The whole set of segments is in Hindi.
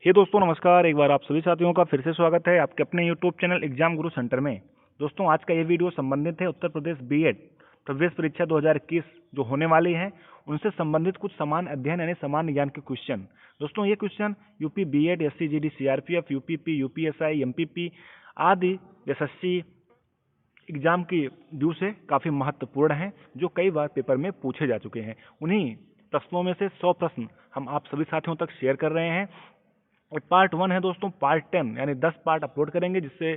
हे दोस्तों नमस्कार। एक बार आप सभी साथियों का फिर से स्वागत है आपके अपने यूट्यूब चैनल एग्जाम गुरु सेंटर में। दोस्तों आज का ये वीडियो संबंधित है उत्तर प्रदेश बीएड प्रवेश परीक्षा 2021 जो होने वाली है उनसे संबंधित कुछ समान अध्ययन यानी समान ज्ञान के क्वेश्चन। दोस्तों ये question UP BEd, SSC GD, CRPF, UPP, UPSI, MPP आदि एसएससी एग्जाम की ड्यू से काफ़ी महत्वपूर्ण हैं जो कई बार पेपर में पूछे जा चुके हैं। उन्हीं प्रश्नों में से 100 प्रश्न हम आप सभी साथियों तक शेयर कर रहे हैं। पार्ट 1 है दोस्तों, पार्ट 10 यानी 10 पार्ट अपलोड करेंगे जिससे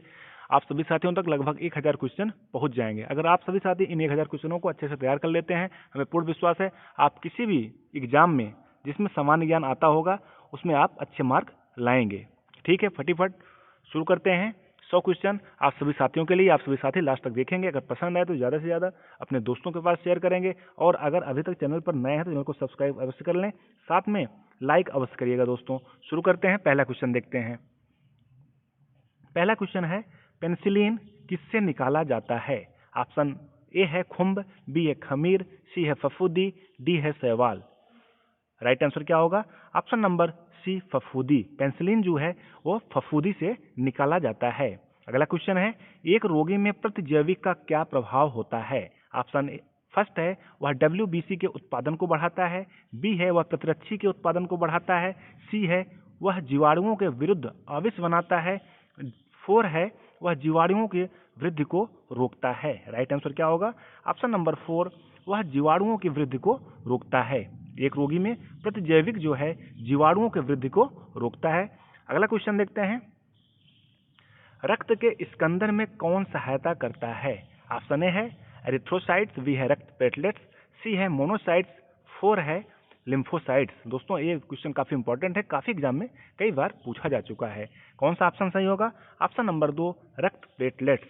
आप सभी साथियों तक लगभग 1000 क्वेश्चन पहुंच जाएंगे। अगर आप सभी साथी इन 1000 क्वेश्चनों को अच्छे से तैयार कर लेते हैं, हमें पूर्ण विश्वास है आप किसी भी एग्जाम में जिसमें सामान्य ज्ञान आता होगा उसमें आप अच्छे मार्क लाएंगे। ठीक है, फटाफट शुरू करते हैं। 100 क्वेश्चन आप सभी साथियों के लिए, आप सभी साथी लास्ट तक देखेंगे। अगर पसंद आए तो ज़्यादा से ज़्यादा अपने दोस्तों के पास शेयर करेंगे और अगर अभी तक चैनल पर नए हैं तो चैनल को सब्सक्राइब अवश्य कर लें, साथ में लाइक अवश्य करिएगा। दोस्तों शुरू करते हैं, पहला क्वेश्चन देखते हैं। पहला क्वेश्चन है पेनिसिलिन किससे निकाला जाता है? ऑप्शन ए है खुम्ब, बी है खमीर, सी है फफूंदी, डी है शैवाल। राइट आंसर क्या होगा? ऑप्शन नंबर सी फफूंदी। पेनिसिलिन जो है वो फफूंदी से निकाला जाता है। अगला क्वेश्चन है एक रोगी में प्रतिजैविक का क्या प्रभाव होता है? ऑप्शन फर्स्ट है वह डब्ल्यूबीसी के उत्पादन को बढ़ाता है, बी है वह प्रतिरक्षी के उत्पादन को बढ़ाता है, सी है वह जीवाणुओं के विरुद्ध आविष बनाता है, 4 है वह जीवाणुओं के वृद्धि को रोकता है। राइट आंसर क्या होगा? ऑप्शन नंबर 4 वह जीवाणुओं की वृद्धि को रोकता है। एक रोगी में प्रतिजैविक जो है जीवाणुओं के वृद्धि को रोकता है। अगला क्वेश्चन देखते हैं रक्त के स्कंदन में कौन सहायता करता है? ऑप्शन ए है एरिथ्रोसाइट्स, बी है रक्त प्लेटलेट्स, सी है मोनोसाइट्स, 4 है लिम्फोसाइट्स। दोस्तों ये क्वेश्चन काफी इंपॉर्टेंट है, काफी एग्जाम में कई बार पूछा जा चुका है। कौन सा ऑप्शन सही होगा? ऑप्शन नंबर 2 रक्त प्लेटलेट्स।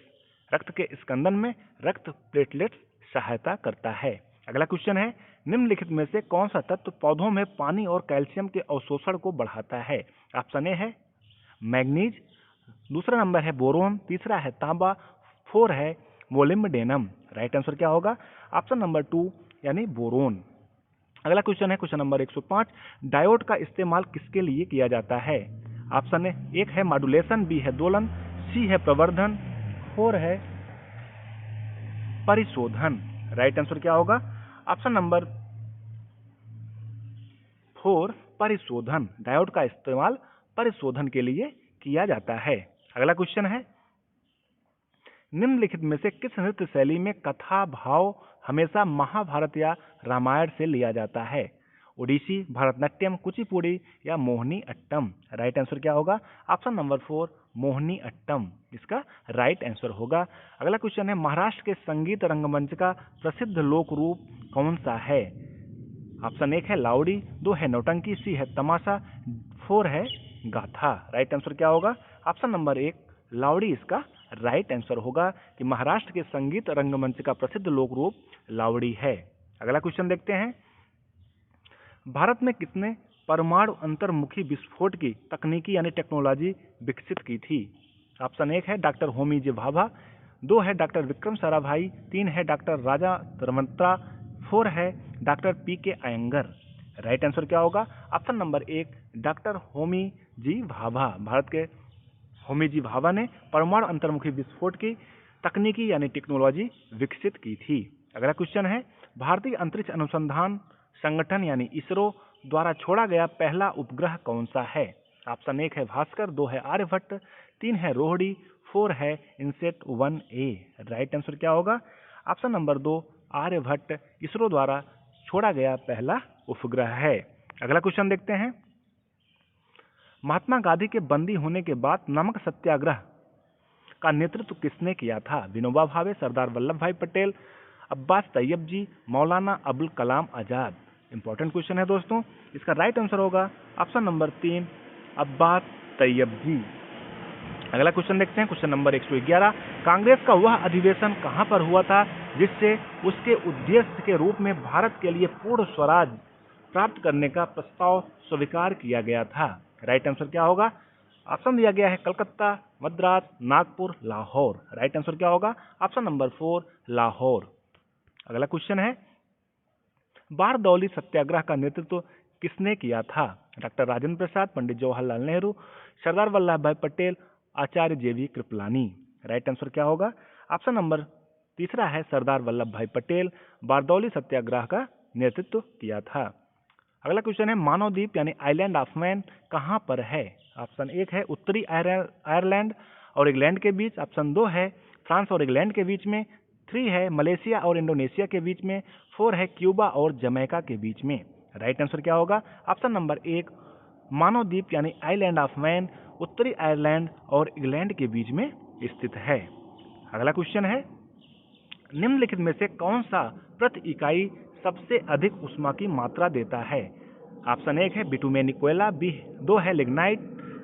रक्त के स्कंदन में रक्त प्लेटलेट्स सहायता करता है। अगला क्वेश्चन है निम्नलिखित में से कौन सा तत्व पौधों में पानी और कैल्शियम के अवशोषण को बढ़ाता है? ऑप्शन ए है मैग्नीज, दूसरा नंबर है बोरोन, तीसरा है तांबा, 4 है मोलिब्डेनम। राइट आंसर क्या होगा? ऑप्शन नंबर 2 यानी बोरोन। अगला क्वेश्चन है क्वेश्चन नंबर 105 डायोड का इस्तेमाल किसके लिए किया जाता है? ऑप्शन है एक है मॉड्यूलेशन, बी है दोलन, सी है प्रवर्धन, 4 है परिशोधन। राइट आंसर क्या होगा? ऑप्शन नंबर 4 परिशोधन। डायोड का इस्तेमाल परिशोधन के लिए किया जाता है। अगला क्वेश्चन है निम्नलिखित में से किस नृत्य शैली में कथा भाव हमेशा महाभारत या रामायण से लिया जाता है? ओडिसी, भरतनाट्यम, कुचिपुड़ी या मोहिनी अट्टम। राइट आंसर क्या होगा? ऑप्शन नंबर 4 मोहिनी अट्टम इसका राइट आंसर होगा। अगला क्वेश्चन है महाराष्ट्र के संगीत रंगमंच का प्रसिद्ध लोक रूप कौन सा है? ऑप्शन 1 है लावड़ी, 2 है नौटंकी, सी है तमाशा, 4 है गाथा। राइट आंसर क्या होगा? ऑप्शन नंबर 1 लावड़ी इसका राइट आंसर होगा कि महाराष्ट्र के संगीत रंगमंच का प्रसिद्ध लोक रूप लावड़ी है। अगला क्वेश्चन देखते हैं भारत में किसने परमाणु अंतर्मुखी विस्फोट की तकनीकी यानी टेक्नोलॉजी विकसित की थी? ऑप्शन 1 है डॉक्टर होमी जे भाभा, 2 है डॉक्टर विक्रम साराभाई, 3 है डॉक्टर राजा धर्मत्रा, 4 है doctor P K. Iyengar. Right answer क्या होगा? Option number 1 doctor Homi J Bhabha. Bharat के होमी जी भाभा ने परमाणु अंतर्मुखी विस्फोट की तकनीकी यानी टेक्नोलॉजी विकसित की थी। अगला क्वेश्चन है भारतीय अंतरिक्ष अनुसंधान संगठन यानी इसरो द्वारा छोड़ा गया पहला उपग्रह कौन सा है? ऑप्शन 1 है भास्कर, 2 है आर्यभट्ट, 3 है रोहिणी, 4 है इनसेट 1A। राइट आंसर क्या होगा? ऑप्शन नंबर 2 आर्यभट्ट इसरो द्वारा छोड़ा गया पहला उपग्रह है। अगला क्वेश्चन देखते हैं महात्मा गांधी के बंदी होने के बाद नमक सत्याग्रह का नेतृत्व किसने किया था? विनोबा भावे, सरदार वल्लभ भाई पटेल, अब्बास तैयब जी, मौलाना अबुल कलाम आजाद। इंपॉर्टेंट क्वेश्चन है दोस्तों, इसका राइट आंसर होगा ऑप्शन नंबर 3 अब्बास तैयब जी। अगला क्वेश्चन देखते हैं क्वेश्चन नंबर 111 कांग्रेस का वह अधिवेशन कहां पर हुआ था जिससे उसके उद्देश्य के रूप में भारत के लिए पूर्ण स्वराज प्राप्त करने का प्रस्ताव स्वीकार किया गया था? राइट आंसर क्या होगा? ऑप्शन दिया गया है कलकत्ता, मद्रास, नागपुर, लाहौर। राइट आंसर क्या होगा? Option number 4 Lahore. अगला क्वेश्चन है बारदौली सत्याग्रह का नेतृत्व किसने किया था? डॉक्टर राजेंद्र प्रसाद, पंडित जवाहरलाल नेहरू, सरदार वल्लभ भाई पटेल, आचार्य JV कृपलानी। राइट आंसर क्या होगा? ऑप्शन नंबर तीसरा है सरदार वल्लभ भाई पटेल। बारदौली सत्याग्रह का नेतृत्व किया था। अगला क्वेश्चन है मानव द्वीप यानी आइलैंड ऑफ मैन कहाँ पर है? ऑप्शन 1 है उत्तरी आयरलैंड और इंग्लैंड के बीच। ऑप्शन 2 है फ्रांस और इंग्लैंड के बीच में। 3 है मलेशिया और इंडोनेशिया के बीच में। 4 है क्यूबा और जमैका के बीच में। राइट आंसर क्या होगा? ऑप्शन नंबर 1 मानव द्वीप यानी आइलैंड ऑफ मैन उत्तरी आयरलैंड और इंग्लैंड के बीच में स्थित है। अगला क्वेश्चन है निम्नलिखित में से कौन सा प्रति इकाई सबसे अधिक ऊष्मा की मात्रा देता है? ऑप्शन 1 है बिटुमेनिक कोयला, 2 है लिग्नाइट,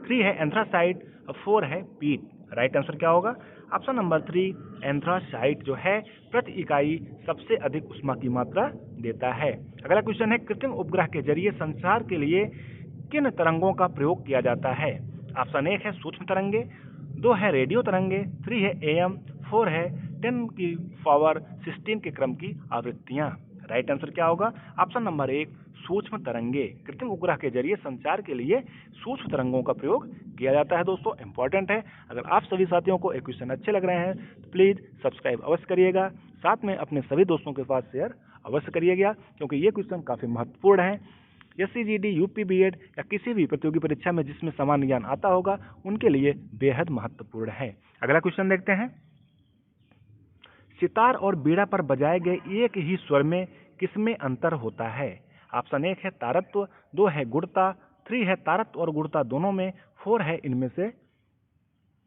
3 है एंथ्रासाइट और 4 है पीट। राइट आंसर क्या होगा? ऑप्शन नंबर 3 एंथ्रासाइट जो है प्रति इकाई सबसे अधिक ऊष्मा की मात्रा देता है। अगला क्वेश्चन है कृत्रिम उपग्रह के जरिए संचार के लिए किन तरंगों का प्रयोग किया जाता है? ऑप्शन 1 है सूक्ष्म तरंगे, 2 है रेडियो तरंगे, 3 है AM, 4 है 10 की पावर 16 के क्रम की आवृत्तियां। राइट आंसर क्या होगा? ऑप्शन नंबर 1 सूक्ष्म तरंगे। कृत्रिम उपग्रह के जरिए संचार के लिए सूक्ष्म तरंगों का प्रयोग किया जाता है। दोस्तों इंपॉर्टेंट है। अगर आप सभी साथियों को ये क्वेश्चन अच्छे लग रहे हैं तो प्लीज सब्सक्राइब अवश्य करिएगा, साथ में अपने सभी दोस्तों के पास शेयर अवश्य करिएगा, क्योंकि ये क्वेश्चन काफी महत्वपूर्ण है। SCGD, UP BEd या किसी भी प्रतियोगी परीक्षा में जिसमें सामान्य ज्ञान आता होगा उनके लिए बेहद महत्वपूर्ण है। अगला क्वेश्चन देखते हैं सितार और बीड़ा पर बजाए गए एक ही स्वर में किसमें अंतर होता है? ऑप्शन 1 है तारत्व, 2 है गुणता, 3 है तारत्व और गुणता दोनों में, 4 है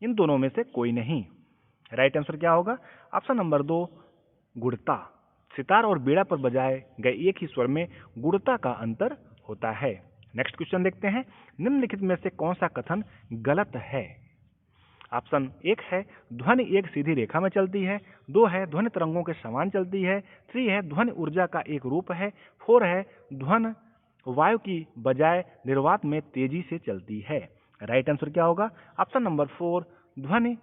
इन दोनों में से कोई नहीं। राइट आंसर क्या होगा? Option number 2 गुणता। सितार और बीड़ा पर बजाए गए एक ही स्वर में गुणता का अंतर होता है। नेक्स्ट क्वेश्चन देखते हैं निम्नलिखित में से कौन सा कथन गलत है? ऑप्शन 1 है ध्वनि एक सीधी रेखा में चलती है, 2 है ध्वनि तरंगों के समान चलती है, 3 है ध्वनि ऊर्जा का एक रूप है, 4 है ध्वनि वायु की बजाय निर्वात में तेजी से चलती है। राइट आंसर क्या होगा? ऑप्शन नंबर 4 ध्वनि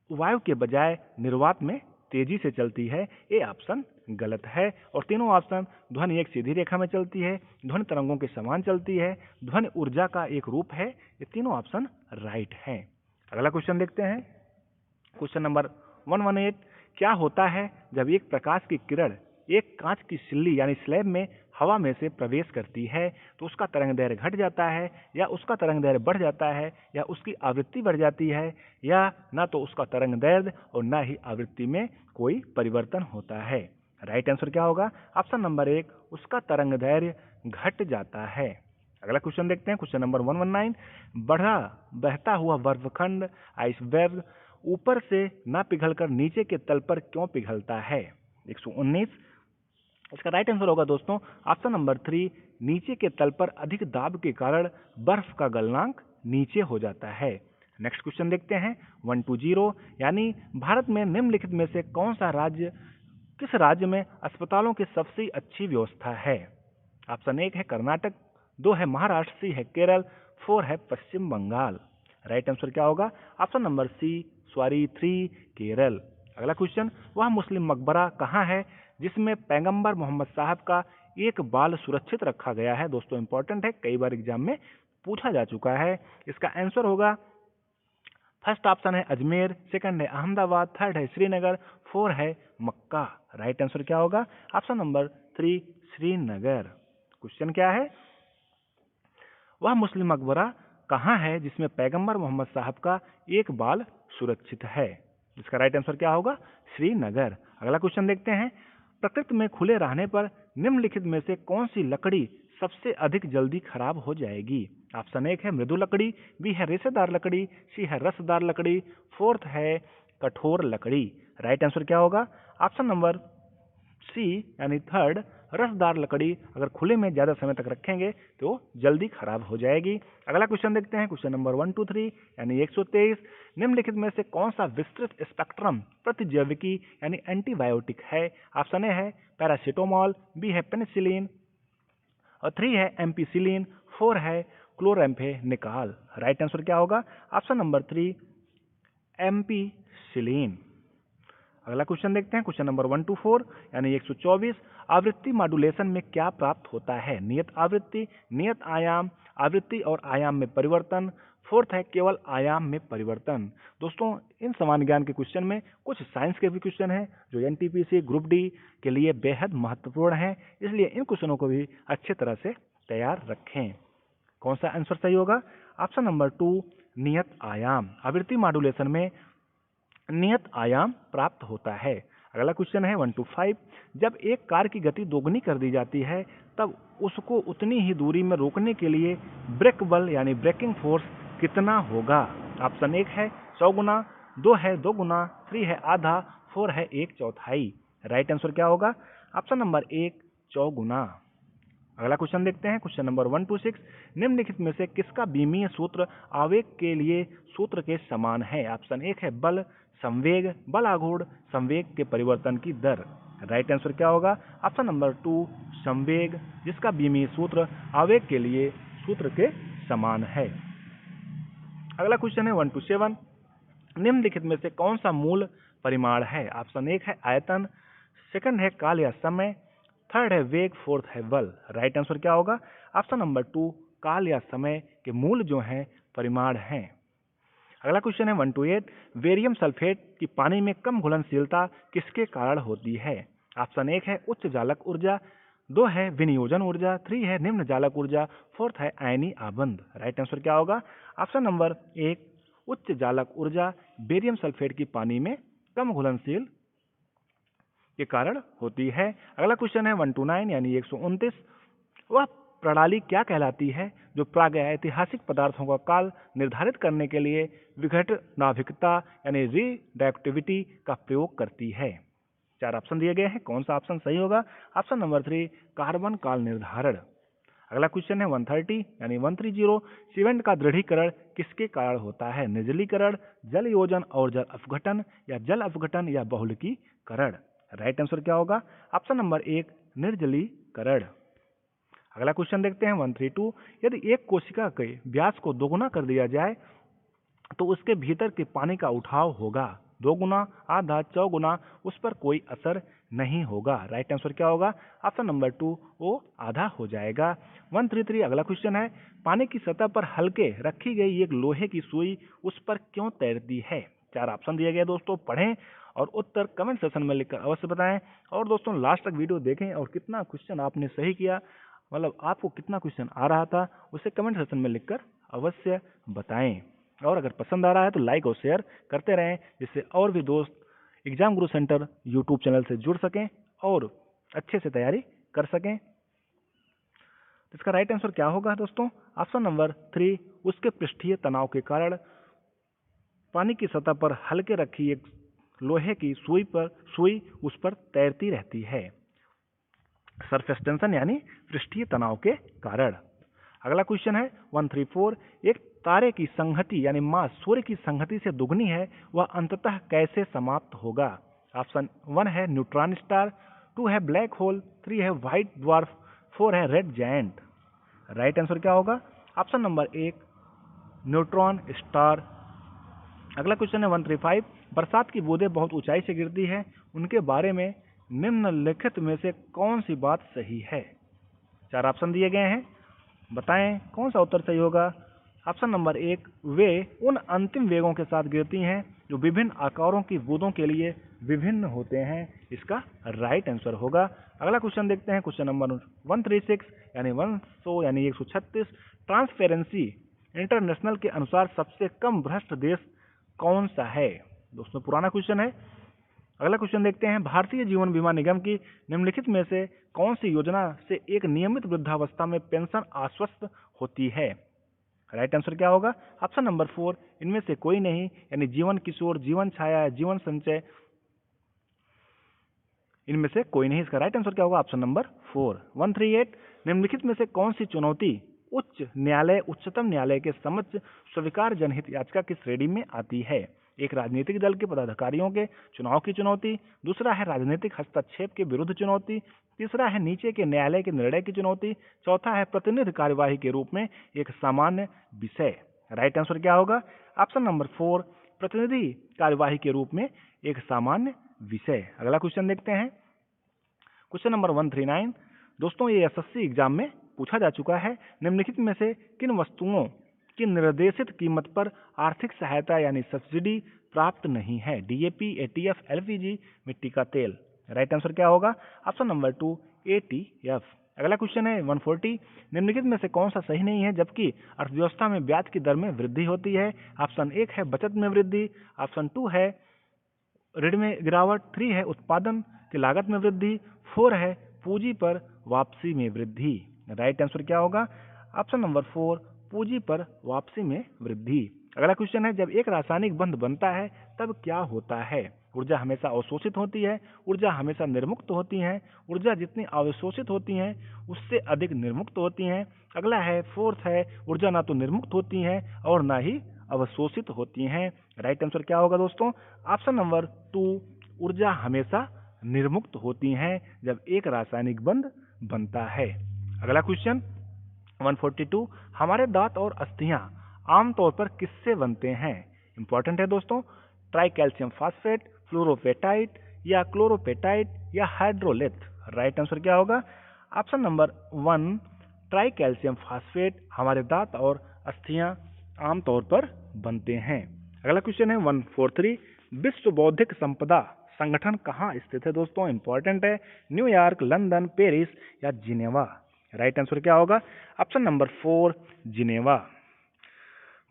वायु के बजाय निर्वात में तेजी से चलती है। ये ऑप्शन गलत है और तीनों ऑप्शन ध्वनि एक सीधी रेखा में चलती है, ध्वनि तरंगों के समान चलती है, ध्वनि ऊर्जा का एक रूप है, ये तीनों ऑप्शन राइट हैं। अगला क्वेश्चन देखते हैं क्वेश्चन नंबर 118 क्या होता है जब एक प्रकाश की किरण एक कांच की सिल्ली यानी स्लैब में हवा में से प्रवेश करती है तो उसका तरंगदैर्घ्य घट जाता है या उसका तरंगदैर्घ्य बढ़ जाता है या उसकी आवृत्ति बढ़ जाती है या ना तो उसका तरंगदैर्घ्य और ना ही आवृत्ति में कोई परिवर्तन होता है? राइट आंसर क्या होगा? ऑप्शन नंबर 1 उसका तरंगदैर्घ्य घट जाता है। अगला क्वेश्चन देखते हैं क्वेश्चन नंबर 119 बहता हुआ बर्फखंड आइसबर्ग ऊपर से ना पिघलकर नीचे के तल पर क्यों पिघलता है? 119 इसका राइट आंसर होगा दोस्तों ऑप्शन नंबर 3 नीचे के तल पर अधिक दाब के कारण बर्फ का गलनांक नीचे हो जाता है। नेक्स्ट क्वेश्चन देखते हैं 120 यानी भारत में निम्नलिखित में से कौन सा राज्य किस राज्य में अस्पतालों की सबसे अच्छी व्यवस्था है? ऑप्शन 1 है कर्नाटक, 2 है महाराष्ट्र, 3 है केरल, 4 है पश्चिम बंगाल। राइट आंसर क्या होगा? Option number 3 Kerala. अगला क्वेश्चन वह मुस्लिम मकबरा कहाँ है जिसमें पैगंबर मोहम्मद साहब का एक बाल सुरक्षित रखा गया है? दोस्तों इंपॉर्टेंट है, कई बार एग्जाम में पूछा जा चुका है। इसका आंसर होगा फर्स्ट ऑप्शन है अजमेर, सेकंड है अहमदाबाद, थर्ड है श्रीनगर, 4 है मक्का। राइट आंसर क्या होगा? Option number 3 Srinagar. क्वेश्चन क्या है वह मुस्लिम मकबरा कहाँ है जिसमें पैगंबर मोहम्मद साहब का एक बाल सुरक्षित है? इसका राइट आंसर क्या होगा? श्रीनगर। अगला क्वेश्चन देखते हैं प्रकृति में खुले रहने पर निम्नलिखित में से कौन सी लकड़ी सबसे अधिक जल्दी खराब हो जाएगी? ऑप्शन 1 है मृदु लकड़ी, बी है रेशेदार लकड़ी, सी है रसदार लकड़ी, 4 है कठोर लकड़ी। राइट आंसर क्या होगा? ऑप्शन नंबर सी यानी थर्ड रसदार लकड़ी अगर खुले में ज्यादा समय तक रखेंगे तो जल्दी खराब हो जाएगी। अगला क्वेश्चन देखते हैं क्वेश्चन नंबर 123 यानी 123 निम्नलिखित में से कौन सा विस्तृत स्पेक्ट्रम प्रतिजैविकी यानी एंटीबायोटिक है? ऑप्शन ए है पैरासीटामोल, बी है पेनिसिलिन और 3 है एम्पिसिलिन, 4 है क्लोराम्फेनिकॉल। राइट आंसर क्या होगा? Option number 3 ampicillin. अगला क्वेश्चन देखते हैं क्वेश्चन नंबर 124 यानी 124 आवृत्ति मॉड्यूलेशन में क्या प्राप्त होता है? नियत आवृत्ति, नियत आयाम, आवृत्ति और आयाम में परिवर्तन। फोर्थ है केवल आयाम में परिवर्तन। दोस्तों इन सामान्य ज्ञान के क्वेश्चन में कुछ साइंस के भी क्वेश्चन हैं जो एनटीपीसी ग्रुप डी के लिए बेहद महत्वपूर्ण हैं, इसलिए इन क्वेश्चनों को भी अच्छे तरह से तैयार रखें। कौन सा आंसर सही होगा? ऑप्शन नंबर 2 नियत आयाम। आवृत्ति मॉड्यूलेशन में नियत आयाम प्राप्त होता है। अगला क्वेश्चन है 1 to 5। जब एक कार की गति दोगुनी कर दी जाती है तब उसको उतनी ही दूरी में रोकने के लिए ब्रेक बल यानी ब्रेकिंग फोर्स कितना होगा? ऑप्शन 1 है 100 गुना, 2 है 2 गुना, 3 है आधा, 4 है 1/4। राइट आंसर क्या होगा? ऑप्शन नंबर 1 100 गुना। अगला क्वेश्चन देखते हैं, क्वेश्चन नंबर 1 to 6। निम्नलिखित में से किसका बीमीय सूत्र आवेग के लिए सूत्र के समान है? ऑप्शन 1 है बल, संवेग, बल आघूर्ण, संवेग के परिवर्तन की दर। राइट आंसर क्या होगा? ऑप्शन नंबर 2 संवेग, जिसका बीमीय सूत्र आवेग के लिए सूत्र के समान है। अगला क्वेश्चन है 1 to 7। निम्नलिखित में से कौन सा मूल परिमाण है? ऑप्शन 1 है आयतन, सेकंड है काल या समय, थर्ड है वेग, फोर्थ है बल। राइट आंसर क्या होगा? ऑप्शन नंबर 2 काल या समय के मूल जो हैं परिमाण हैं। अगला क्वेश्चन है 1 to 8। बेरियम सल्फेट की पानी में कम घुलनशीलता किसके कारण होती है? ऑप्शन 1 है उच्च जालक ऊर्जा, 2 है विनियोजन ऊर्जा, 3 है निम्न जालक ऊर्जा, फोर्थ है आयनी आबंध। राइट आंसर क्या होगा? ऑप्शन नंबर 1 उच्च जालक ऊर्जा बेरियम सल्फेट की पानी में कम घुलनशील के कारण होती है। अगला क्वेश्चन है 1 to 9 यानी 129। वह प्रणाली क्या कहलाती है जो प्रागैतिहासिक पदार्थों का काल निर्धारित करने के लिए विघटनाभिकता यानी रिडक्टिविटी का प्रयोग करती है? 4 ऑप्शन दिए गए हैं, कौन सा ऑप्शन सही होगा? ऑप्शन नंबर 3 कार्बन काल निर्धारण। अगला क्वेश्चन है 130 यानी 130। सीमेंट का दृढ़ीकरण किसके कारण होता है? निर्जलीकरण, जल योजन और जल अपघटन, या जल अपघटन या बहुलकीकरण। राइट आंसर क्या होगा? ऑप्शन नंबर 1 निर्जलीकरण। अगला क्वेश्चन देखते हैं 132। यदि एक कोशिका के व्यास को दोगुना कर दिया जाए तो उसके भीतर के पानी का उठाव होगा 2 गुना, आधा, 100 गुना, उस पर कोई असर नहीं होगा। राइट आंसर क्या होगा? ऑप्शन नंबर 2 वो आधा हो जाएगा। 133 अगला क्वेश्चन है, पानी की सतह पर हल्के रखी गई एक लोहे की सुई उस पर क्यों तैरती है? 4 ऑप्शन दिए गए दोस्तों, पढ़ें और उत्तर कमेंट सेक्शन में लिखकर अवश्य बताएं। और दोस्तों लास्ट तक वीडियो देखें और कितना क्वेश्चन आपने सही किया, मतलब आपको कितना क्वेश्चन आ रहा था, उसे कमेंट सेक्शन में लिखकर अवश्य बताएं। और अगर पसंद आ रहा है तो लाइक और शेयर करते रहें, जिससे और भी दोस्त एग्जाम गुरु सेंटर यूट्यूब चैनल से जुड़ सकें और अच्छे से तैयारी कर सकें। इसका राइट आंसर क्या होगा दोस्तों? ऑप्शन नंबर 3 उसके पृष्ठीय तनाव के कारण पानी की सतह पर हल्के रखी एक लोहे की सुई उस पर तैरती रहती है, सरफेस टेंशन यानी पृष्ठीय तनाव के कारण। अगला क्वेश्चन है 134। एक तारे की संहति यानी मास सूर्य की संहति से दुगनी है, वह अंततः कैसे समाप्त होगा? ऑप्शन 1 है न्यूट्रॉन स्टार, 2 है ब्लैक होल, 3 है व्हाइट ड्वार्फ, 4 है रेड जायंट। राइट आंसर क्या होगा? Option number 1 neutron star. अगला क्वेश्चन है 135। बरसात की बूंदें बहुत ऊंचाई से गिरती है, उनके बारे में निम्नलिखित में से कौन सी बात सही है? 4 ऑप्शन दिए गए हैं, बताएं कौन सा उत्तर सही होगा? ऑप्शन नंबर 1 वे उन अंतिम वेगों के साथ गिरती हैं जो विभिन्न आकारों की बूंदों के लिए विभिन्न होते हैं, इसका राइट आंसर होगा। अगला क्वेश्चन देखते हैं, क्वेश्चन नंबर 136 यानी 136। ट्रांसपेरेंसी इंटरनेशनल के अनुसार सबसे कम भ्रष्ट देश कौन सा है? दोस्तों पुराना क्वेश्चन है। अगला क्वेश्चन देखते हैं, भारतीय जीवन बीमा निगम की निम्नलिखित में से कौन सी योजना से एक नियमित वृद्धावस्था में पेंशन आश्वस्त होती है? राइट आंसर क्या होगा? ऑप्शन नंबर 4 इनमें से कोई नहीं, यानी जीवन किशोर, जीवन छाया, जीवन संचय, इनमें से कोई नहीं। इसका राइट आंसर क्या होगा? Option number 4। 138 निम्नलिखित में से कौन सी चुनौती उच्च न्यायालय उच्चतम न्यायालय के समक्ष स्वीकार जनहित याचिका की श्रेणी में आती है? एक राजनीतिक दल के पदाधिकारियों के चुनाव की चुनौती, दूसरा है राजनीतिक हस्तक्षेप के विरुद्ध चुनौती, तीसरा है नीचे के न्यायालय के निर्णय की चुनौती, चौथा है प्रतिनिधि कार्यवाही के रूप में एक सामान्य विषय। राइट आंसर क्या होगा? ऑप्शन नंबर 4 प्रतिनिधि कार्यवाही के रूप में एक सामान्य विषय। अगला क्वेश्चन देखते हैं क्वेश्चन नंबर 139 दोस्तों, ये एसएससी एग्जाम में पूछा जा चुका है। निम्नलिखित में से किन वस्तुओं की निर्देशित कीमत पर आर्थिक सहायता यानी सब्सिडी प्राप्त नहीं है? डीएपी, एटीएफ, एलपीजी, मिट्टी का तेल। राइट आंसर क्या होगा? Option number 2 ETF. अगला क्वेश्चन है 140 निम्नलिखित में से कौन सा सही नहीं है जबकि अर्थव्यवस्था में ब्याज की दर में वृद्धि होती है? ऑप्शन 1 है बचत में वृद्धि, ऑप्शन 2 है ऋण में गिरावट, 3 है उत्पादन की लागत में वृद्धि, 4 है पूंजी पर वापसी में वृद्धि। राइट आंसर क्या होगा? ऑप्शन नंबर 4 पूंजी पर वापसी में वृद्धि। अगला क्वेश्चन है जब एक रासायनिक बंध बनता है तब क्या होता है? ऊर्जा हमेशा अवशोषित होती है, ऊर्जा हमेशा निर्मुक्त होती है, ऊर्जा जितनी अवशोषित होती है उससे अधिक निर्मुक्त होती है। अगला है फोर्थ है ऊर्जा ना तो निर्मुक्त होती है और ना ही अवशोषित होती हैं। राइट आंसर क्या होगा दोस्तों? ऑप्शन नंबर 2 ऊर्जा हमेशा निर्मुक्त होती हैं जब एक रासायनिक बंध बनता है। अगला क्वेश्चन 142 हमारे दांत और अस्थियां आमतौर पर किससे बनते हैं? इंपॉर्टेंट है दोस्तों। ट्राई कैल्शियम फास्फेट, फ्लोरोपेटाइट या क्लोरोपेटाइट या हाइड्रोलिथ। राइट आंसर क्या होगा? Option number 1 try calcium phosphate हमारे दांत और अस्थियां आमतौर पर बनते हैं। अगला क्वेश्चन है 143 विश्व बौद्धिक संपदा संगठन कहाँ स्थित है दोस्तों? इंपॉर्टेंट है। न्यूयॉर्क, लंदन, पेरिस या जिनेवा। राइट आंसर क्या होगा? Option number 4 Geneva.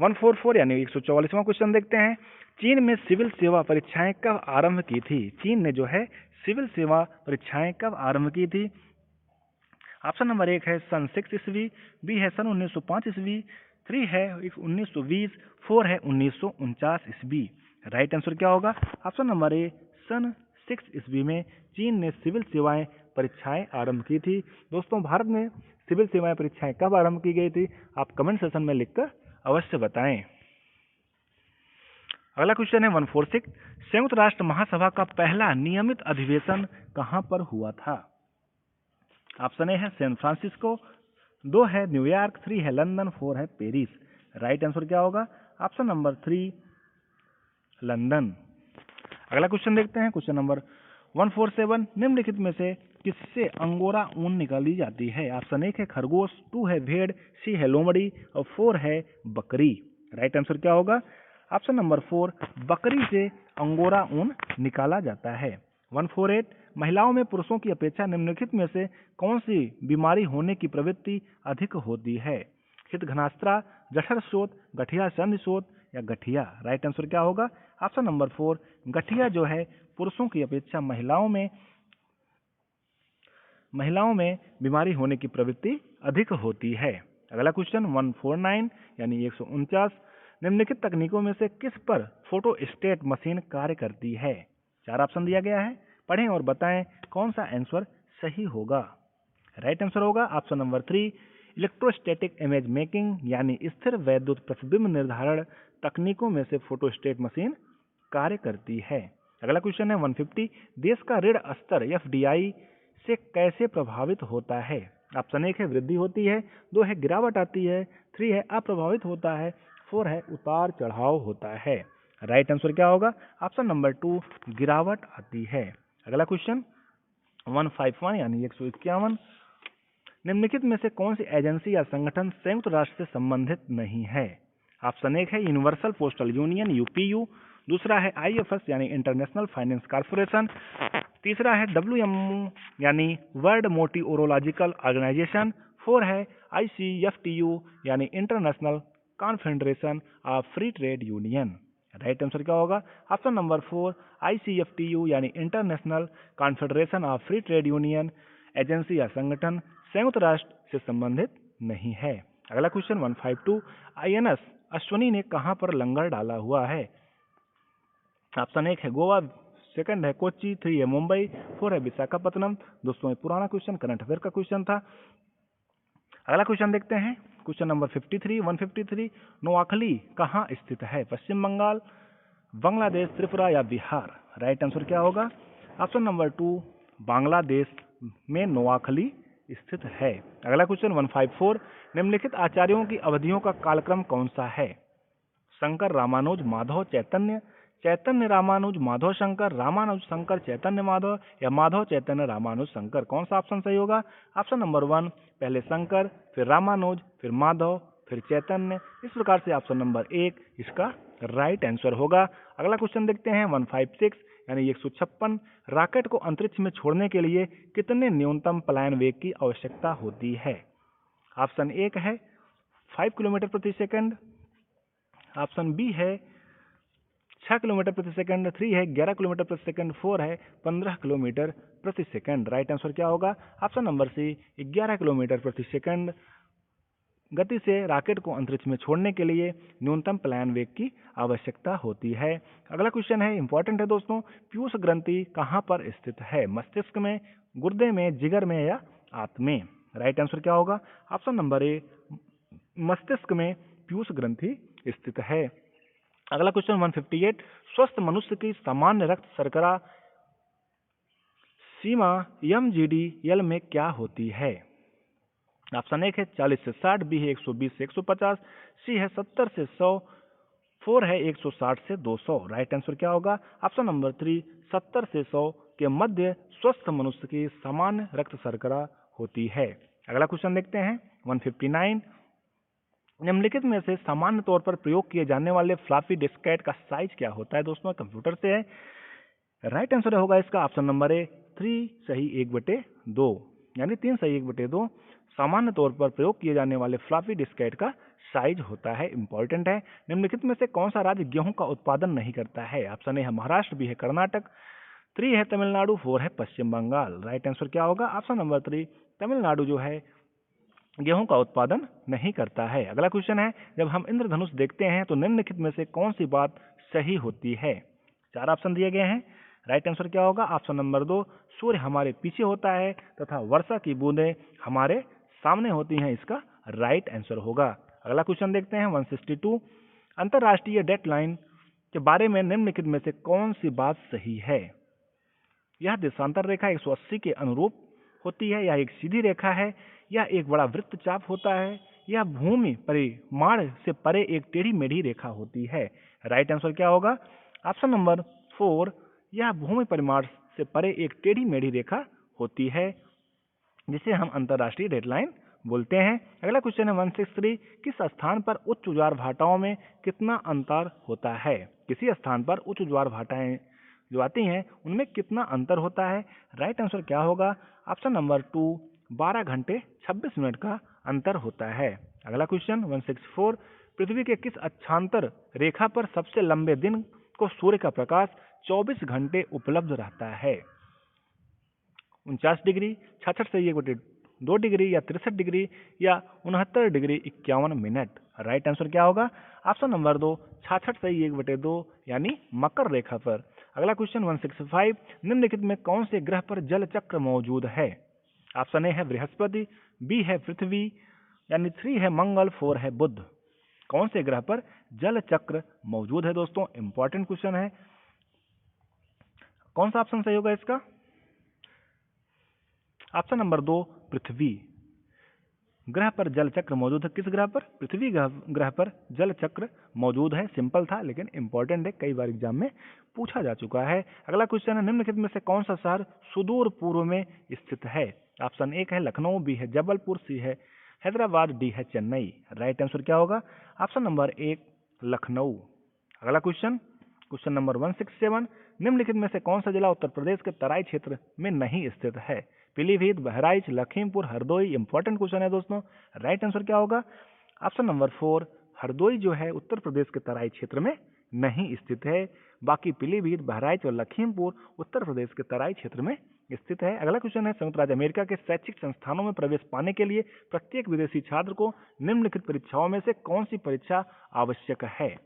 144 यानी 144वां क्वेश्चन देखते हैं। चीन में सिविल सेवा परीक्षाएं कब आरंभ की थी? चीन ने जो है सिविल सेवा परीक्षाएं कब आरंभ की थी? ऑप्शन नंबर 1 है सन 6 ईस्वी, बी है सन 1905 ईस्वी, 3 है 1920, 4 है 1949 ईस्वी। राइट आंसर क्या होगा? ऑप्शन नंबर ए सन 6 ईस्वी में चीन ने सिविल सेवाएं परीक्षाएं आरंभ की थी। दोस्तों, भारत में सिविल सेवाएं परीक्षाएं कब आरंभ की गई थी? आप कमेंट सेक्शन में लिखकर अवश्य बताएं। अगला क्वेश्चन है 146 संयुक्त राष्ट्र महासभा का पहला नियमित अधिवेशन कहां पर हुआ था? ऑप्शन ए है सैन फ्रांसिस्को, 2 है न्यूयॉर्क, 3 है लंदन, 4 है पेरिस। राइट आंसर क्या होगा? Option number 3 London. अगला क्वेश्चन देखते हैं क्वेश्चन नंबर 147 निम्नलिखित में से किससे अंगोरा ऊन निकाली जाती है? ऑप्शन 1 है खरगोश, 2 है भेड़, सी है लोमड़ी और 4 है बकरी। राइट आंसर क्या होगा? ऑप्शन नंबर 4 बकरी से अंगोरा ऊन निकाला जाता है। 148 महिलाओं में पुरुषों की अपेक्षा निम्नलिखित में से कौन सी बीमारी होने की प्रवृत्ति अधिक होती है? हित घनास्त्रा, जठर शोथ, गठिया संधि शोथ या गठिया। राइट आंसर क्या होगा? ऑप्शन नंबर 4 गठिया जो है पुरुषों की अपेक्षा महिलाओं में बीमारी होने की प्रवृत्ति अधिक होती है। अगला क्वेश्चन 149 यानी 149 निम्नलिखित तकनीकों में से किस पर फोटोस्टेट मशीन कार्य करती है? 4 ऑप्शन दिया गया है, पढ़ें और बताएं कौन सा आंसर सही होगा। राइट आंसर होगा option number 3 electrostatic image making यानी स्थिर वैद्युत प्रतिबिंब निर्धारण तकनीकों में से फोटोस्टेट मशीन कार्य करती है। अगला क्वेश्चन है 150 देश का ऋण स्तर एफडीआई से कैसे प्रभावित होता है? ऑप्शन 1 है वृद्धि होती है, 2 है गिरावट आती है, 3 है अप्रभावित होता है, 4 है उतार चढ़ाव होता है। राइट आंसर क्या होगा? ऑप्शन नंबर 2 गिरावट आती है। अगला क्वेश्चन 151 यानी 151 निम्नलिखित में से कौन सी एजेंसी या संगठन संयुक्त राष्ट्र से संबंधित नहीं है? ऑप्शन 1 है यूनिवर्सल पोस्टल यूनियन यूपीयू, दूसरा है आईएफएस यानी इंटरनेशनल फाइनेंस कॉर्पोरेशन, तीसरा है डब्ल्यूएमओ यानी वर्ल्ड मोटिओरोलॉजिकल ऑर्गेनाइजेशन, 4 है आईसीएफटीयू यानी international confederation of free trade union. Right answer क्या होगा? ऑप्शन नंबर 4 आईसीएफटीयू यानी international confederation of free trade union agency या संगठन संयुक्त राष्ट्र से संबंधित नहीं है। अगला क्वेश्चन 152 आईएनएस अश्वनी ने कहां पर लंगर डाला हुआ है? ऑप्शन 1 है गोवा, सेकंड है कोच्चि, 3 है मुंबई, 4 है विशाखापत्तनम। दोस्तों ये पुराना क्वेश्चन करंट अफेयर का क्वेश्चन था। अगला क्वेश्चन देखते हैं क्वेश्चन नंबर 153 नोआखली कहाँ स्थित है? पश्चिम बंगाल, बांग्लादेश, त्रिपुरा या बिहार। राइट आंसर क्या होगा? ऑप्शन नंबर 2 बांग्लादेश में नोआखली स्थित है। अगला क्वेश्चन 154 निम्नलिखित आचार्यों की अवधियों का कालक्रम कौन सा है? शंकर, रामानुज, माधव, चैतन्य, चैतन्य रामानुज माधव शंकर, रामानुज शंकर चैतन्य माधव, या माधव चैतन्य रामानुज शंकर? कौन सा ऑप्शन सही होगा? ऑप्शन नंबर 1, पहले शंकर, फिर रामानुज, फिर माधव, फिर चैतन्य। इस प्रकार से ऑप्शन नंबर 1 इसका राइट आंसर होगा। अगला क्वेश्चन देखते हैं 156 यानी 156। रॉकेट को अंतरिक्ष में छोड़ने के लिए कितने न्यूनतम पलायन वेग की आवश्यकता होती है? ऑप्शन 1 है 5 किलोमीटर प्रति सेकंड, ऑप्शन बी है 6 किलोमीटर प्रति सेकंड, 3 है 11 किलोमीटर प्रति सेकंड, 4 है 15 किलोमीटर प्रति सेकंड। राइट आंसर क्या होगा? ऑप्शन नंबर सी 11 किलोमीटर प्रति सेकंड गति से रॉकेट को अंतरिक्ष में छोड़ने के लिए न्यूनतम पलायन वेग की आवश्यकता होती है। अगला क्वेश्चन है, इंपॉर्टेंट है दोस्तों, पीयूष ग्रंथि कहाँ पर स्थित है? मस्तिष्क में, गुर्दे में, जिगर में, या आंत में? राइट आंसर क्या होगा? ऑप्शन नंबर ए, मस्तिष्क में पीयूष ग्रंथि स्थित है। अगला क्वेश्चन 158, स्वस्थ मनुष्य की सामान्य रक्त शर्करा सीमा MGDL में क्या होती है? ऑप्शन 1 है 40 से 60, बी है 120 से 150, सी है 70 से 100, 4 है 160 से 200। राइट आंसर क्या होगा? ऑप्शन नंबर 3, 70 से 100 के मध्य स्वस्थ मनुष्य की सामान्य रक्त शर्करा होती है। अगला क्वेश्चन देखते हैं 159, निम्नलिखित में से सामान्य तौर पर प्रयोग किए जाने वाले फ्लॉपी डिस्केट का साइज क्या होता है? दोस्तों कंप्यूटर से है। राइट आंसर होगा इसका ऑप्शन नंबर ए 3 सही 1/2 यानी 3 सही 1/2 सामान्य तौर पर प्रयोग किए जाने वाले फ्लॉपी डिस्केट का साइज होता है। इंपॉर्टेंट है, निम्नलिखित में से कौन सा राज्य गेहूं का उत्पादन नहीं करता है? ऑप्शन ए है महाराष्ट्र, बी है कर्नाटक, 3 है तमिलनाडु, 4 है पश्चिम बंगाल। राइट आंसर क्या होगा? ऑप्शन नंबर 3 तमिलनाडु जो है गेहूं का उत्पादन नहीं करता है। अगला क्वेश्चन है, जब हम इंद्रधनुष देखते हैं तो निम्नलिखित में से कौन सी बात सही होती है? 4 ऑप्शन दिए गए हैं। राइट आंसर क्या होगा? ऑप्शन नंबर 2, सूर्य हमारे पीछे होता है तथा वर्षा की बूंदें हमारे सामने होती हैं। इसका राइट आंसर होगा। अगला क्वेश्चन देखते हैं 162, अंतरराष्ट्रीय डेडलाइन के बारे में निम्नलिखित में से कौन सी बात सही है? यह देशांतर रेखा 180 के अनुरूप होती है, या एक सीधी रेखा है, या एक बड़ा वृत्तचाप होता है, या भूमि परिमाण से परे एक टेढ़ी मेढ़ी रेखा होती है? राइट आंसर क्या होगा? ऑप्शन नंबर 4, यह भूमि परिमाण से परे एक टेढ़ी मेढ़ी रेखा होती है, जिसे हम अंतरराष्ट्रीय डेडलाइन बोलते हैं। अगला क्वेश्चन है 163, किस स्थान पर उच्च ज्वार भाटाओं में कितना अंतर होता है? किसी स्थान पर उच्च ज्वार भाटाएं जो आती हैं उनमें कितना अंतर होता है? राइट आंसर क्या होगा? ऑप्शन नंबर 2, 12 घंटे 26 मिनट का अंतर होता है। अगला क्वेश्चन 164, पृथ्वी के किस अक्षांतर रेखा पर सबसे लंबे दिन को सूर्य का प्रकाश 24 घंटे उपलब्ध रहता है? 49 डिग्री, 66 से 1/2 डिग्री, या 63 डिग्री, या 69 डिग्री 51 मिनट? राइट आंसर क्या होगा? ऑप्शन नंबर 2, 66 से 1/2 यानी मकर रेखा पर। अगला क्वेश्चन 165, निम्नलिखित में कौन से ग्रह पर जल चक्र मौजूद है? ऑप्शन ए है बृहस्पति, बी है पृथ्वी, यानी 3 है मंगल, 4 है बुध। कौन से ग्रह पर जल चक्र मौजूद है? दोस्तों इंपॉर्टेंट क्वेश्चन है, कौन सा ऑप्शन सही होगा इसका? ऑप्शन नंबर 2, पृथ्वी ग्रह पर जल चक्र मौजूद है। किस ग्रह पर? पृथ्वी ग्रह पर जल चक्र मौजूद है। सिंपल था लेकिन इंपॉर्टेंट है, कई बार एग्जाम में पूछा जा चुका है। अगला क्वेश्चन है, निम्नलिखित में से कौन सा शहर सुदूर पूर्व में स्थित है? ऑप्शन 1 है लखनऊ, बी है जबलपुर, सी है हैदराबाद, डी है चेन्नई। राइट आंसर क्या होगा? Option number 1 Lucknow. अगला क्वेश्चन नंबर 167, निम्नलिखित में से कौन सा जिला उत्तर प्रदेश के तराई क्षेत्र में नहीं स्थित है? पीलीभीत, बहराइच, लखीमपुर, हरदोई। इंपॉर्टेंट क्वेश्चन है दोस्तों। राइट आंसर क्या होगा? ऑप्शन नंबर 4 हरदोई जो है उत्तर प्रदेश के तराई क्षेत्र में नहीं स्थित है। बाकी पीलीभीत, बहराइच और लखीमपुर उत्तर प्रदेश के तराई क्षेत्र में स्थित है। अगला क्वेश्चन है, संयुक्त राज्य अमेरिका के शैक्षिक संस्थानों में प्रवेश पाने के लिए प्रत्येक विदेशी छात्र को निम्नलिखित परीक्षाओं में से कौन सी परीक्षा आवश्यक है?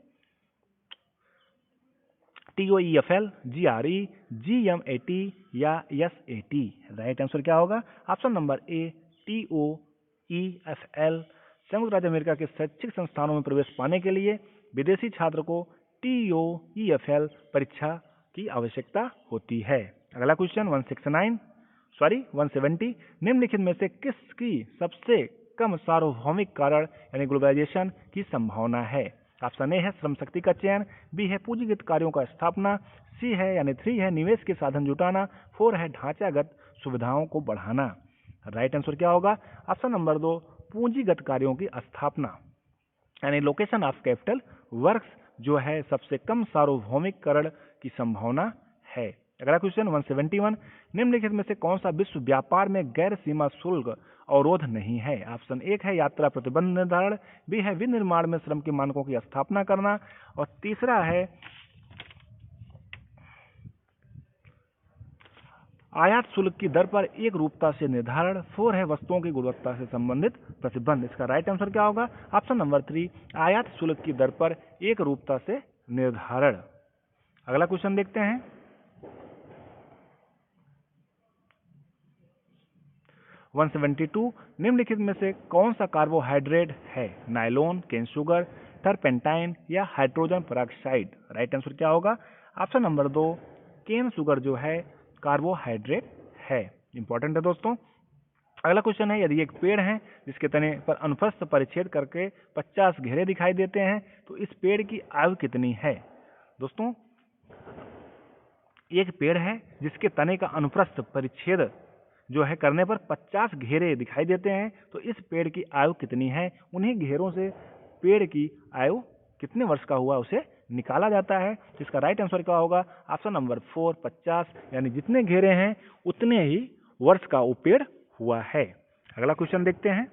TOEFL, GRE, GMAT या SAT? राइट आंसर क्या होगा? Option number A TOEFL। संयुक्त राज्य अमेरिका के शैक्षिक संस्थानों में प्रवेश पाने के लिए विदेशी छात्र को TOEFL परीक्षा की आवश्यकता होती है। अगला क्वेश्चन 170, निम्नलिखित में से किसकी सबसे कम सार्वभौमिक कारण यानी ग्लोबलाइजेशन की संभावना है? ऑप्शन ए है श्रम शक्ति का चयन, बी है पूंजीगत कार्यों का स्थापना, सी है यानी 3 है निवेश के साधन जुटाना, 4 है ढांचागत सुविधाओं को बढ़ाना। राइट आंसर क्या होगा? ऑप्शन नंबर 2 पूंजीगत कार्यों की स्थापना यानी लोकेशन ऑफ कैपिटल वर्क्स जो है सबसे कम सार्वभौमिककरण की संभावना है। अगला क्वेश्चन 171 निम्नलिखित में से कौन सा विश्व व्यापार में गैर सीमा शुल्क अवरोध नहीं है? ऑप्शन 1 है यात्रा प्रतिबंध निर्धारण, बी है विनिर्माण में श्रम के मानकों की स्थापना करना, और तीसरा है आयात शुल्क की दर पर एक रूपता से निर्धारण, 4 है वस्तुओं की गुणवत्ता से संबंधित प्रतिबंध। इसका राइट आंसर क्या होगा? ऑप्शन नंबर 3 आयात शुल्क की दर पर एक रूपता से निर्धारण। अगला क्वेश्चन देखते हैं 172 निम्नलिखित में से कौन सा कार्बोहाइड्रेट है? नाइलोन, केन शुगर, टर्पेंटाइन या हाइड्रोजन पेरोक्साइड। राइट आंसर क्या होगा? ऑप्शन नंबर 2 केन शुगर जो है कार्बोहाइड्रेट है। इंपॉर्टेंट है दोस्तों। अगला क्वेश्चन है यदि एक पेड़ है जिसके तने पर अनुप्रस्थ परिच्छेद करके 50 घेरे दिखाई देते हैं तो इस पेड़ की आयु कितनी है? दोस्तों एक पेड़ है जिसके तने का अनुप्रस्थ परिच्छेद जो है करने पर 50 घेरे दिखाई देते हैं तो इस पेड़ की आयु कितनी है? उन्हीं घेरों से पेड़ की आयु कितने वर्ष का हुआ उसे निकाला जाता है। इसका राइट आंसर क्या होगा? ऑप्शन नंबर 4 50 यानी जितने घेरे हैं उतने ही वर्ष का वो पेड़ हुआ है। अगला क्वेश्चन देखते हैं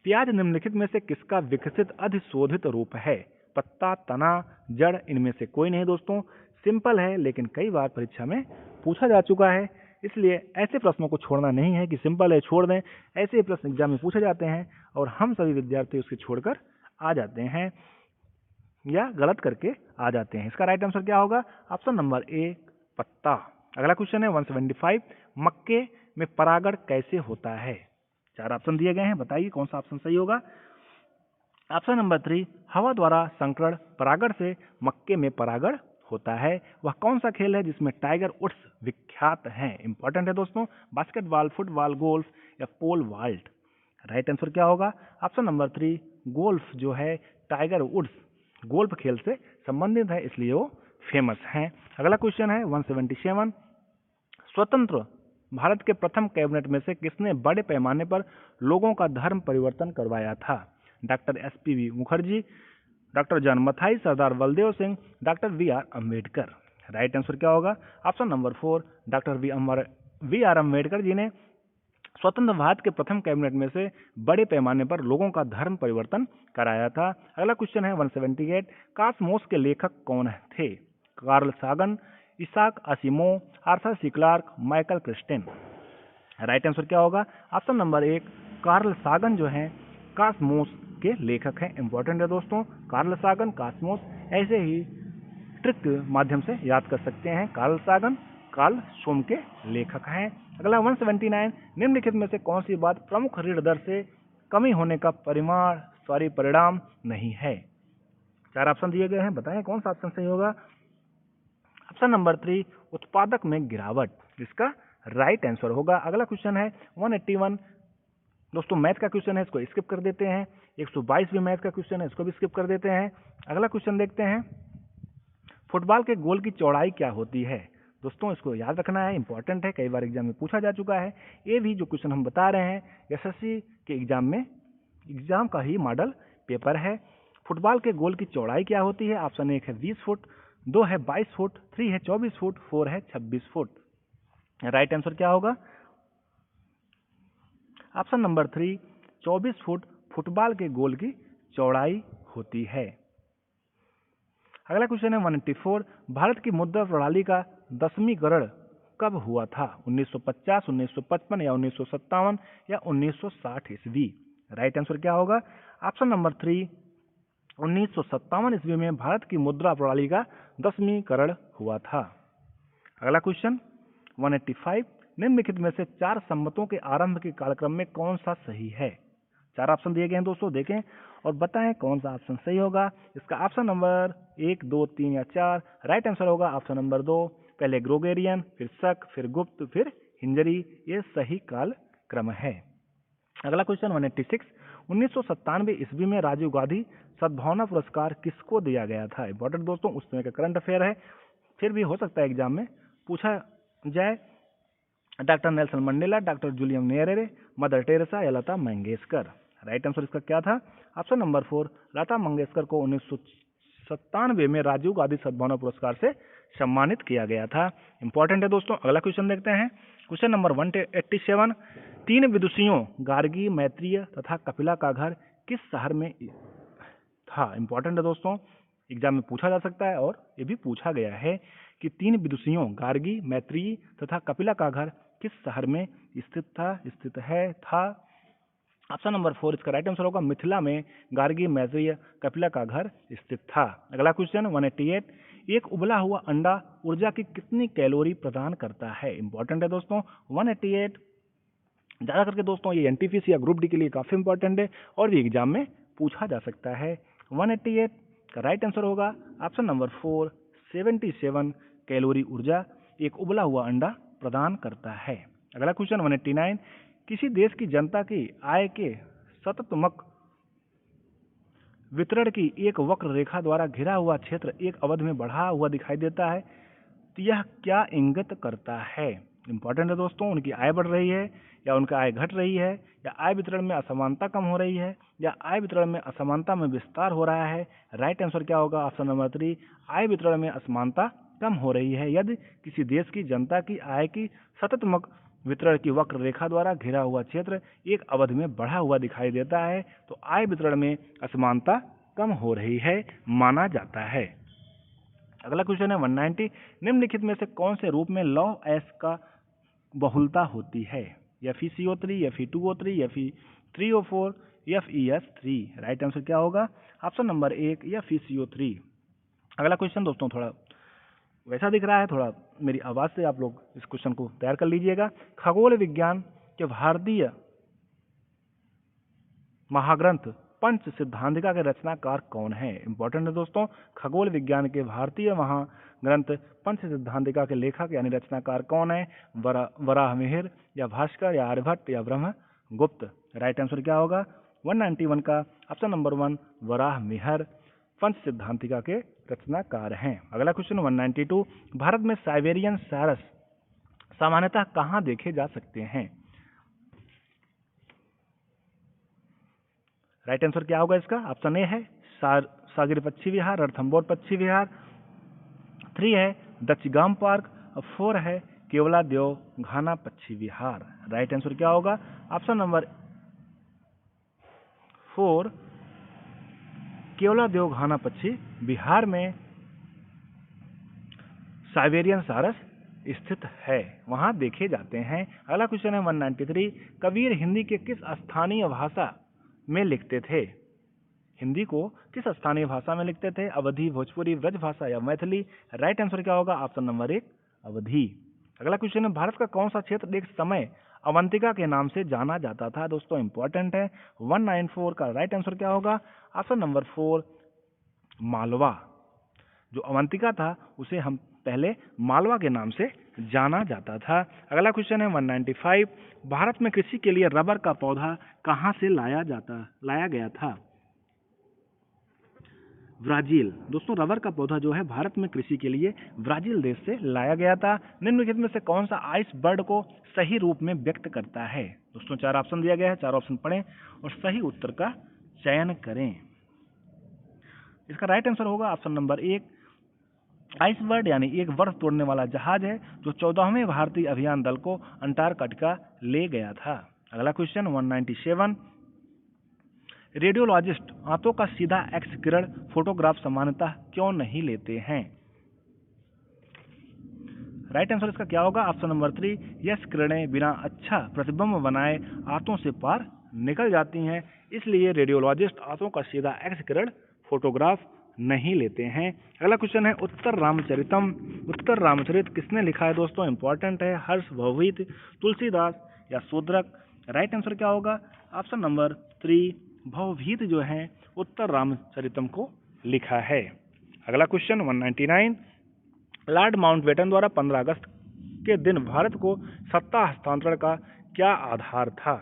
प्याज निम्नलिखित में से किसका विकसित अधिशोधित रूप है? पत्ता, तना, जड़, इनमें से कोई नहीं। दोस्तों सिंपल है लेकिन कई बार परीक्षा में पूछा जा चुका है, इसलिए ऐसे प्रश्नों को छोड़ना नहीं है कि सिंपल है छोड़ दें। ऐसे प्रश्न एग्जाम में पूछे जाते हैं और हम सभी विद्यार्थी उसके छोड़कर आ जाते हैं या गलत करके आ जाते हैं। इसका राइट आंसर क्या होगा? ऑप्शन नंबर 1 पत्ता। अगला क्वेश्चन है 175 मक्के में परागण कैसे होता है? 4 ऑप्शन दिए गए हैं, बताइए कौन सा ऑप्शन सही होगा। ऑप्शन नंबर 3 हवा द्वारा संकरण परागण से मक्के में परागण होता है। वह कौन सा खेल है जिसमें टाइगर वुड्स विख्यात हैं? इंपॉर्टेंट है दोस्तों। बास्केटबॉल, फुटबॉल, गोल्फ या पोल वॉल्ट। राइट आंसर क्या होगा? ऑप्शन नंबर 3 गोल्फ जो है टाइगर वुड्स गोल्फ खेल से संबंधित है इसलिए वो फेमस हैं। अगला क्वेश्चन है 177 स्वतंत्र भारत के प्रथम कैबिनेट में से किसने बड़े पैमाने पर लोगों का धर्म परिवर्तन करवाया था? Doctor SPV Mukherjee, doctor John Mathai, Sardar Baldev Singh, doctor VR. Ambedkar. Right answer क्या होगा? Option number 4 doctor VR. Ambedkar ji ने स्वतंत्र भारत के प्रथम कैबिनेट में से बड़े पैमाने पर लोगों का धर्म परिवर्तन कराया था। अगला क्वेश्चन है 178 कॉस्मोस के लेखक कौन थे? Carl Sagan, Isaac Asimov, Arthur C Clarke, Michael Crichton. Right answer क्या होगा? ऑप्शन नंबर 1 कार्ल सागन जो है कॉस्मोस के लेखक हैं। इंपॉर्टेंट है दोस्तों। कार्ल सागन, कॉस्मोस ऐसे ही ट्रिक माध्यम से याद कर सकते हैं। कार्ल सागन कार्ल सोम के लेखक हैं। अगला 179 निम्नलिखित में से कौन सी बात प्रमुख ऋण दर से कमी होने का परिणाम नहीं है? 4 ऑप्शन दिए गए हैं, बताएं कौन सा ऑप्शन सही होगा। ऑप्शन नंबर 3 उत्पादक में गिरावट इसका राइट आंसर होगा। अगला क्वेश्चन है 181 दोस्तों मैथ का क्वेश्चन है, इसको स्किप कर देते हैं। 122 भी मैथ का क्वेश्चन है, इसको भी स्किप कर देते हैं। अगला क्वेश्चन देखते हैं फुटबॉल के गोल की चौड़ाई क्या होती है? दोस्तों इसको याद रखना है, इंपॉर्टेंट है, कई बार एग्जाम में पूछा जा चुका है। ये भी जो क्वेश्चन हम बता रहे हैं एसएससी के एग्जाम का ही मॉडल पेपर है। फुटबॉल के गोल की चौड़ाई क्या होती है? ऑप्शन 1 है 20 फुट, 2 है 22 फुट, 3 है 24 फुट, 4 है 26 फुट। राइट आंसर क्या होगा? ऑप्शन नंबर 3 24 फुट फुटबॉल के गोल की चौड़ाई होती है। अगला क्वेश्चन है 184 भारत की मुद्रा प्रणाली का 10वीं कब हुआ था? 1950, 1955 या 1957 या 1960 ईस्वी। राइट आंसर क्या होगा? ऑप्शन नंबर 3 1957 ईस्वी में भारत की मुद्रा प्रणाली का 10वीं हुआ था। अगला क्वेश्चन 185 निम्नलिखित में से 4 संवतों के आरंभ के कालक्रम में कौन सा सही है? 4 ऑप्शन दिए गए हैं दोस्तों, देखें और बताएं कौन सा ऑप्शन सही होगा। इसका ऑप्शन नंबर 1, 2, 3 या 4 राइट आंसर होगा ऑप्शन नंबर 2 पहले ग्रोगेरियन, फिर शक, फिर गुप्त, फिर हिंजरी। ये सही काल क्रम है। अगला क्वेश्चन 186 1997 ईस्वी में राजीव गांधी सद्भावना पुरस्कार किसको दिया गया था? इंपॉर्टेंट दोस्तों, उस समय का करंट अफेयर है, फिर भी हो सकता है एग्जाम में पूछा जाए। Doctor Nelson Mandela, doctor Julius Nyerere, mother Teresa या लता मंगेशकर? राइट आंसर इसका क्या था? ऑप्शन नंबर 4, लता मंगेशकर को 1997 में राजीव गांधी सद्भावना पुरस्कार से सम्मानित किया गया था। इंपॉर्टेंट है दोस्तों। अगला क्वेश्चन देखते हैं, क्वेश्चन नंबर 187। तीन विदुषियों गार्गी, मैत्रेय तथा कपिला का घर किस शहर में था? इंपॉर्टेंट है दोस्तों, एग्जाम में पूछा जा सकता है और ये भी पूछा गया है कि तीन विदुषियों गार्गी, मैत्रेय तथा कपिला का घर किस शहर में स्थित था, स्थित है, था? ऑप्शन नंबर 4 इसका राइट आंसर होगा मिथिला में गार्गी, मैत्रेय, कपिला का घर स्थित था। अगला क्वेश्चन 188। एक उबला हुआ अंडा ऊर्जा की कितनी कैलोरी प्रदान करता है? इंपॉर्टेंट है दोस्तों 188। ज्यादा करके दोस्तों ये एनटीपीसी या ग्रुप डी के लिए काफी इंपॉर्टेंट है और भी एग्जाम में पूछा जा सकता है। 188 का राइट आंसर होगा ऑप्शन नंबर 4, 77 कैलोरी ऊर्जा एक उबला हुआ अंडा प्रदान करता है। अगला क्वेश्चन 189। किसी देश की जनता की आय के सततमक वितरण की एक वक्र रेखा द्वारा घिरा हुआ क्षेत्र एक अवधि में बढ़ा हुआ दिखाई देता है, तो यह क्या इंगित करता है? इंपॉर्टेंट है दोस्तों, उनकी आय बढ़ रही है या उनका आय घट रही है, या आय वितरण में असमानता कम हो रही है, या आय वितरण में असमानता में विस्तार हो रहा है? राइट आंसर क्या होगा? ऑप्शन नंबर 3, आय वितरण में असमानता कम हो रही है। यदि किसी देश की जनता की आय की सततमक वितरण की वक्र रेखा द्वारा घिरा हुआ क्षेत्र एक अवधि में बढ़ा हुआ दिखाई देता है, तो आय वितरण में असमानता कम हो रही है माना जाता है। अगला क्वेश्चन है 190। निम्नलिखित में से कौन से रूप में लौह अयस्क का बहुलता होती है? Fe2O3, Fe2O3, Fe3O4, FeS3? Right answer क्या होगा? Option number 1 FeCO3। अगला क्वेश्चन दोस्तों थोड़ा वैसा दिख रहा है, थोड़ा मेरी आवाज से आप लोग इस क्वेश्चन को तैयार कर लीजिएगा। खगोल विज्ञान के भारतीय महाग्रंथ पंच सिद्धांतिका के रचनाकार कौन है? इंपॉर्टेंट है दोस्तों, खगोल विज्ञान के भारतीय महाग्रंथ पंच सिद्धांतिका के लेखक यानी रचनाकार कौन है? वराहमिहिर या भास्कर या आर्यभट्ट या ब्रह्मगुप्त? राइट आंसर क्या होगा? 191 का ऑप्शन नंबर 1 वराहमिहिर पंच सिद्धांतिका के रचनाकार हैं। अगला क्वेश्चन 192। भारत में साइबेरियन सारस सामान्यतः कहाँ देखे जा सकते हैं? राइट आंसर क्या होगा इसका? ऑप्शन ए है सागिर पक्षी विहार, रणथंभौर पक्षी विहार, 3 है दक्षगाम पार्क और 4 है केवला देव घाना पक्षी विहार। राइट आंसर क्या होगा? ऑप्शन नंबर 4 केवला देव घाना पक्षी विहार में साइबेरियन सारस स्थित है, वहां देखे जाते हैं। अगला क्वेश्चन है 193। कबीर हिंदी के किस स्थानीय भाषा में लिखते थे? हिंदी को किस स्थानीय भाषा में लिखते थे? अवधी, भोजपुरी, ब्रज भाषा या मैथिली? राइट आंसर क्या होगा? ऑप्शन नंबर 1 अवधी। अगला क्वेश्चन है भारत का कौन सा क्षेत्र एक समय अवंतिका के नाम से जाना जाता था? दोस्तों इंपॉर्टेंट है 194 का राइट आंसर क्या होगा? Option number 4 Malwa. जो अवंतिका था उसे हम पहले मालवा के नाम से जाना जाता था। अगला क्वेश्चन है 195। भारत में कृषि के लिए रबर का पौधा कहां से लाया गया था? ब्राजील। दोस्तों रबर का पौधा जो है भारत में कृषि के लिए ब्राजील देश से लाया गया था। निम्नलिखित में से कौन सा आइस बर्ड को सही रूप में व्यक्त करता है? दोस्तों 4 ऑप्शन दिया गया है, 4 ऑप्शन पढ़ें और सही उत्तर का चयन करें। इसका राइट आंसर होगा ऑप्शन नंबर 1 आइसबर्ड, यानी एक बर्फ तोड़ने वाला जहाज है जो 14वें भारतीय अभियान दल को अंटार्कटिका ले गया था। अगला क्वेश्चन 197। रेडियोलॉजिस्ट आंतों का सीधा एक्स किरण फोटोग्राफ सामान्यतः क्यों नहीं लेते हैं? राइट आंसर इसका क्या होगा? ऑप्शन नंबर 3 यह किरणें बिना अच्छा प्रतिबिंब बनाए आंतों से पार निकल जाती हैं, इसलिए रेडियोलॉजिस्ट आंतों का सीधा एक्स किरण फोटोग्राफ नहीं लेते हैं। अगला क्वेश्चन है उत्तर रामचरितम। उत्तर रामचरित किसने लिखा है? दोस्तों इंपॉर्टेंट है हर्ष, भवभीत, तुलसीदास या शूद्रक? राइट आंसर क्या होगा? ऑप्शन नंबर 3 भवभीत जो है उत्तर रामचरितम को लिखा है। अगला क्वेश्चन 199। लॉर्ड माउंटबेटन द्वारा 15 अगस्त के दिन भारत को सत्ता हस्तांतरण का क्या आधार था?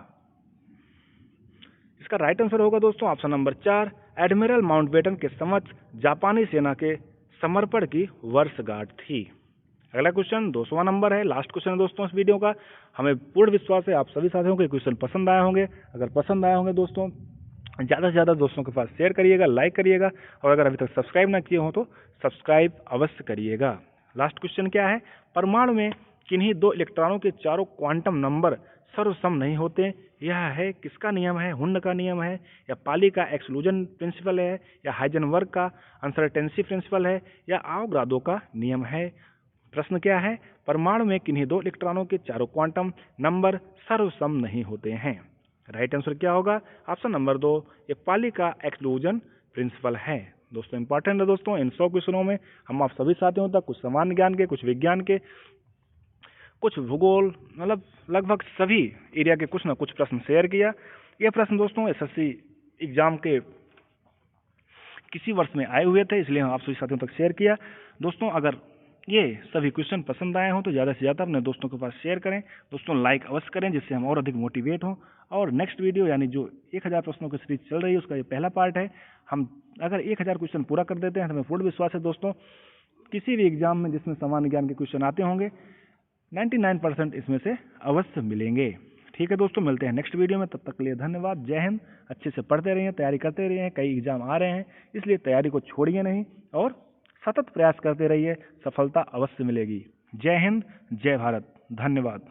इसका राइट आंसर होगा दोस्तों ऑप्शन नंबर 4, एडमिरल माउंटबेटन के समक्ष जापानी सेना के समर्पण की वर्षगांठ थी। अगला क्वेश्चन 200वां नंबर है, लास्ट क्वेश्चन है दोस्तों इस वीडियो का। हमें पूर्ण विश्वास है आप सभी साथियों को क्वेश्चन पसंद आए होंगे। अगर पसंद आए होंगे दोस्तों, ज़्यादा से ज़्यादा दोस्तों के पास शेयर करिएगा, लाइक करिएगा, और अगर अभी तक सब्सक्राइब ना किए हो तो सब्सक्राइब अवश्य करिएगा। लास्ट क्वेश्चन क्या है, परमाणु में किन्हीं दो इलेक्ट्रॉनों के चारों क्वांटम नंबर सर्वसम नहीं होते। यह है किसका नियम है, हुंड का नियम है, या पाली का एक्सक्लूजन प्रिंसिपल है, या हाइजेनबर्ग का अनसर्टेनिटी प्रिंसिपल है, या आवोगाड्रो का नियम है। प्रश्न क्या है, परमाणु में किन्हीं दो इलेक्ट्रॉनों के चारों क्वांटम नंबर सर्वसम नहीं होते हैं। राइट आंसर क्या होगा, ऑप्शन नंबर 2, ये पाली का एक्सक्लूजन प्रिंसिपल है। दोस्तों इंपॉर्टेंट है दोस्तों, इन 100 क्वेश्चनों में हम आप सभी साथियों तक कुछ सामान्य ज्ञान के, कुछ विज्ञान के, कुछ भूगोल, मतलब लगभग सभी एरिया के कुछ ना कुछ प्रश्न शेयर किया। ये प्रश्न दोस्तों एसएससी एग्जाम के किसी वर्ष में आए हुए थे, इसलिए हम आप सभी साथियों तक शेयर किया। दोस्तों अगर ये सभी क्वेश्चन पसंद आए हों तो ज़्यादा से ज़्यादा अपने दोस्तों के पास शेयर करें। दोस्तों लाइक अवश्य करें, जिससे हम और अधिक मोटिवेट हों। और नेक्स्ट वीडियो यानी जो 1000 प्रश्नों की सीरीज चल रही है उसका ये पहला पार्ट है। हम अगर 1000 क्वेश्चन पूरा कर देते हैं तो हमें पूर्ण विश्वास है दोस्तों, किसी भी एग्जाम में जिसमें सामान्य ज्ञान के क्वेश्चन आते होंगे 99% इसमें से अवश्य मिलेंगे। ठीक है दोस्तों, मिलते हैं नेक्स्ट वीडियो में, तब तक के लिए धन्यवाद। जय हिंद। अच्छे से पढ़ते रहिए, तैयारी करते रहिए, कई एग्जाम आ रहे हैं, इसलिए तैयारी को छोड़िए नहीं और सतत प्रयास करते रहिए, सफलता अवश्य मिलेगी। जय हिंद, जय भारत, धन्यवाद।